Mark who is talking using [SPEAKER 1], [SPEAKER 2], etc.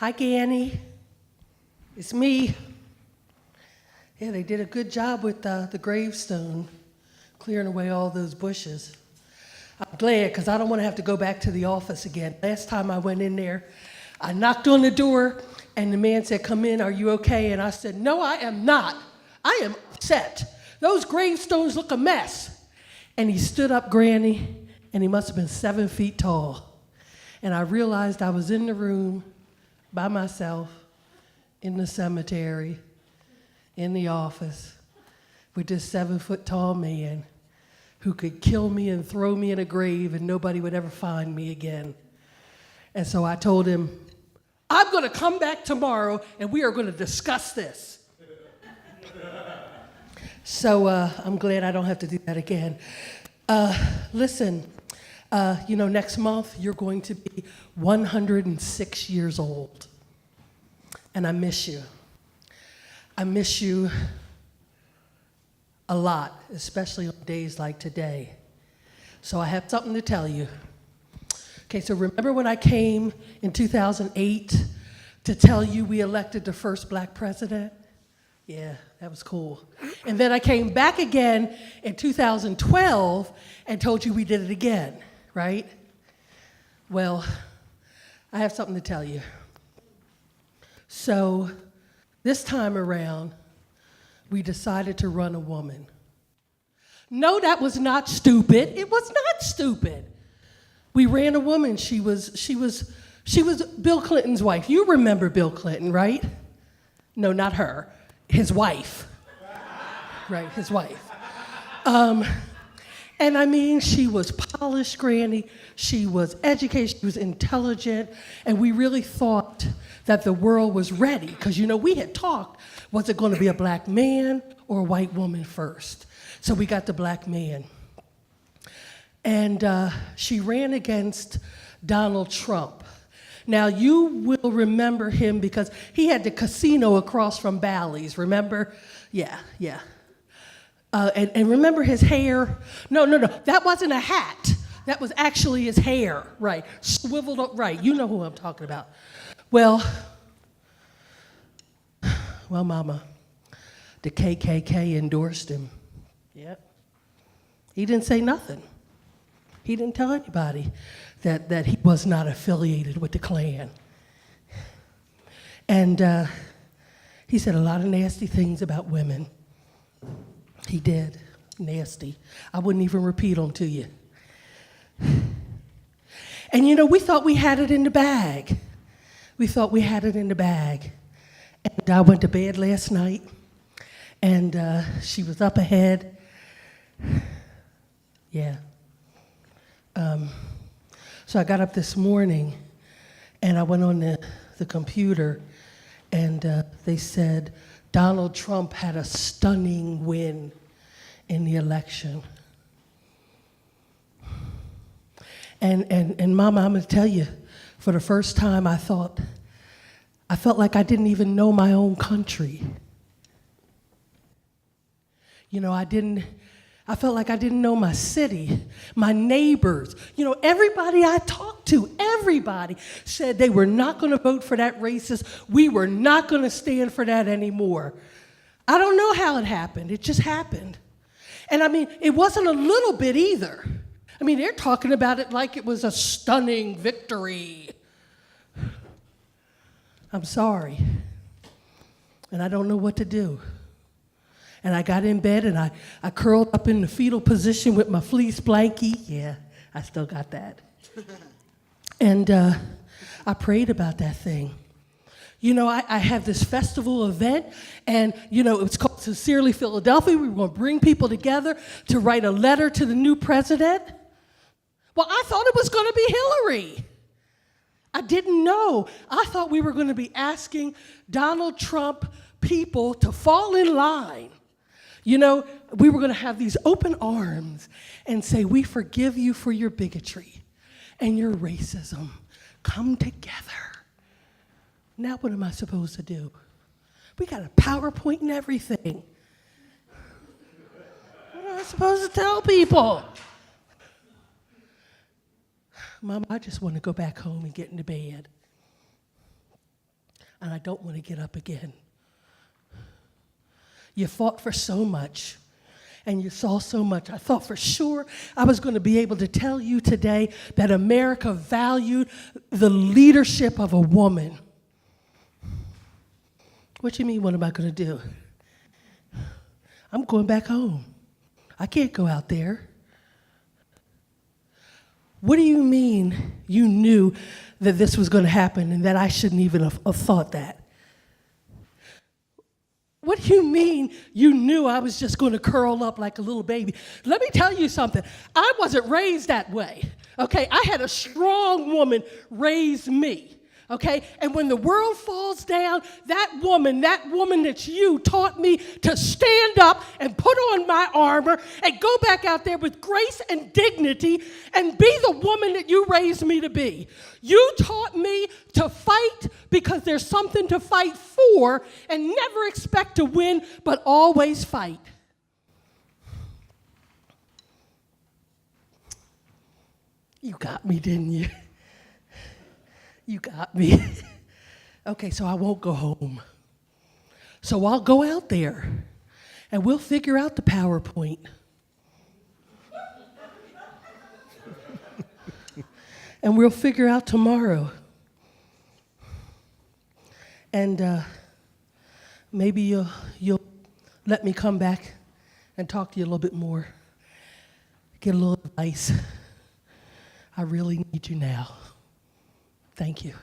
[SPEAKER 1] Hi, Annie. It's me. Yeah, they did a good job with the gravestone, clearing away all those bushes. I'm glad, because I don't want to have to go back to the office again. Last time I went in there, I knocked on the door, and the man said, "Come in, are you okay?" And I said, "No, I am not. I am upset. Those gravestones look a mess." And he stood up, Granny, and he must have been 7 feet tall. And I realized I was in the room by myself, in the cemetery, in the office, with this 7-foot tall man who could kill me and throw me in a grave and nobody would ever find me again. And so I told him, "I'm going to come back tomorrow and we are going to discuss this." So I'm glad I don't have to do that again. Listen, next month you're going to be 106 years old. And I miss you. I miss you a lot, especially on days like today. So I have something to tell you. Okay, so remember when I came in 2008 to tell you we elected the first black president? Yeah, that was cool. And then I came back again in 2012 and told you we did it again, right? Well, I have something to tell you. So this time around, we decided to run a woman. No, that was not stupid. It was not stupid. We ran a woman. She was Bill Clinton's wife. You remember Bill Clinton, right? No, not her. His wife. Right, his wife. And I mean, she was polished, Granny. She was educated. She was intelligent. And we really thought that the world was ready. Because, we had talked, was it going to be a black man or a white woman first? So we got the black man. And she ran against Donald Trump. Now, you will remember him because he had the casino across from Bally's, remember? Yeah. And remember his hair? No, that wasn't a hat. That was actually his hair, right, swiveled up, right. You know who I'm talking about. Well, Mama, the KKK endorsed him. Yep. He didn't say nothing. He didn't tell anybody that he was not affiliated with the Klan. And he said a lot of nasty things about women. He did. Nasty. I wouldn't even repeat them to you. And we thought we had it in the bag. And I went to bed last night, and she was up ahead. Yeah. So I got up this morning, and I went on the computer, and they said Donald Trump had a stunning win in the election. And Mama, I'm going to tell you, for the first time I felt like I didn't even know my own country. I felt like I didn't know my city, my neighbors. Everybody I talked to, everybody said they were not going to vote for that racist. We were not going to stand for that anymore. I don't know how it happened. It just happened. And I mean, it wasn't a little bit either. I mean, they're talking about it like it was a stunning victory. I'm sorry. And I don't know what to do. And I got in bed and I curled up in the fetal position with my fleece blankie. Yeah, I still got that. And I prayed about that thing. I have this festival event, and, it's called Sincerely Philadelphia. We were going to bring people together to write a letter to the new president. Well, I thought it was going to be Hillary. I didn't know. I thought we were going to be asking Donald Trump people to fall in line. We were going to have these open arms and say, "We forgive you for your bigotry and your racism. Come together." Now what am I supposed to do? We got a PowerPoint and everything. What am I supposed to tell people? Mama, I just want to go back home and get into bed. and I don't want to get up again. You fought for so much, and you saw so much. I thought for sure I was going to be able to tell you today that America valued the leadership of a woman. What you mean, what am I going to do? I'm going back home. I can't go out there. What do you mean you knew that this was going to happen and that I shouldn't even have thought that? What do you mean you knew I was just going to curl up like a little baby? Let me tell you something. I wasn't raised that way, okay? I had a strong woman raise me, okay? And when the world falls down, that woman that's you taught me to stand up and put on my armor and go back out there with grace and dignity and be the woman that you raised me to be. You taught me to fight because there's something to fight for and never expect to win, but always fight. You got me, didn't you? You got me. Okay, so I won't go home. So I'll go out there and we'll figure out the PowerPoint. And we'll figure out tomorrow. And maybe you'll let me come back and talk to you a little bit more. Get a little advice. I really need you now. Thank you.